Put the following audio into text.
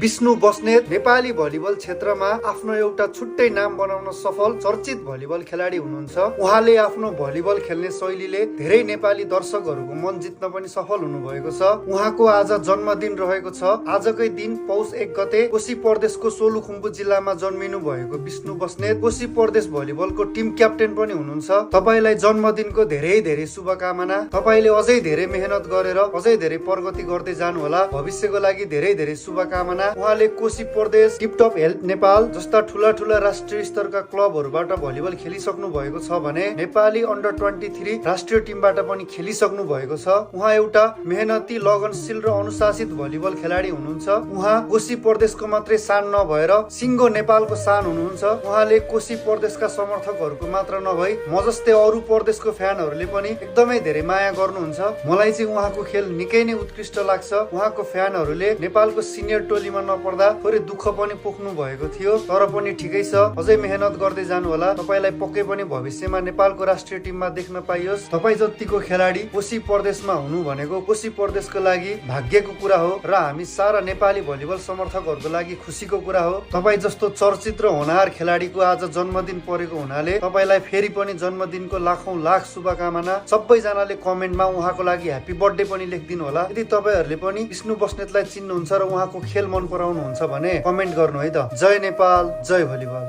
Vishnu Basnet Nepali volleyball क्षेत्रमा आफ्नो एउटा छुट्टै नाम बनाउन सफल चर्चित भलिबल खेलाडी हुनुहुन्छ। उहाँले आफ्नो भलिबल खेल्ने शैलीले धेरै नेपाली दर्शकहरूको मन जित्न पनि सफल हुनुभएको छ। उहाँको आज जन्मदिन रहेको छ। आजकै दिन पौष 1 गते कोशी प्रदेशको सोलुखुम्बु जिल्लामा जन्मिनु भएको विष्णु बस्नेत कोशी प्रदेश भलिबलको टिम क्याप्टेन पनि हुनुहुन्छ। तपाईलाई जन्मदिनको धेरै धेरै शुभकामना। तपाईले अझै धेरै मेहनत गरेर अझै धेरै प्रगति गर्दै जानु होला। भविष्यको लागि धेरै धेरै शुभकामना। उहाँले कोशी प्रदेश, टिपटप हेल्थ नेपाल जस्ता ठूला ठूला राष्ट्रिय स्तरका क्लबहरूबाट भलिबल खेलिसक्नु भएको छ भने नेपाली अन्डर 23 राष्ट्रिय टिमबाट पनि खेलिसक्नु भएको छ। उहाँ एउटा मेहनती, लगनशील र अनुशासित भलिबल खेलाडी हुनुहुन्छ। उहाँ कोशी प्रदेशको मात्रै शान नभएर सिङ्गो नेपालको शान हुनुहुन्छ। उहाँले कोशी प्रदेशका समर्थकहरूको मात्र नभई म जस्तै अरू प्रदेशको फ्यानहरूले पनि एकदमै धेरै माया गर्नुहुन्छ। मलाई चाहिँ उहाँको खेल निकै नै उत्कृष्ट लाग्छ। उहाँको फ्यानहरूले नेपालको सिनियर टोलीमा नपर्दा थोरै दुःख पनि पोख्नु भएको थियो, तर पनि ठिकै छ। अझै मेहनत गर्दै जानु होला। तपाईलाई पक्कै पनि भविष्यमा नेपालको राष्ट्रिय टिममा देख्न पाइयोस्। तपाई जतिको खेलाडी कोशी प्रदेशमा हुनु भनेको कोशी प्रदेशको लागि भाग्यको कुरा हो र हामी सारा नेपाली भलिबल समर्थकहरूको लागि खुसीको कुरा हो। तपाई जस्तो चर्चित र होनहार खेलाडीको आज जन्मदिन परेको हुनाले तपाईलाई फेरि पनि जन्मदिनको लाखौं लाख शुभकामना। सबैजनाले कमेन्टमा उहाँको लागि ह्यापी बर्थडे पनि लेखिदिनु होला। यदि तपाईहरुले पनि विष्णु बस्नेतलाई चिन्नुहुन्छ र उहाँको खेल मन पराउनुहुन्छ भने कमेन्ट गर्नु है त। जय नेपाल, जय भलिबल।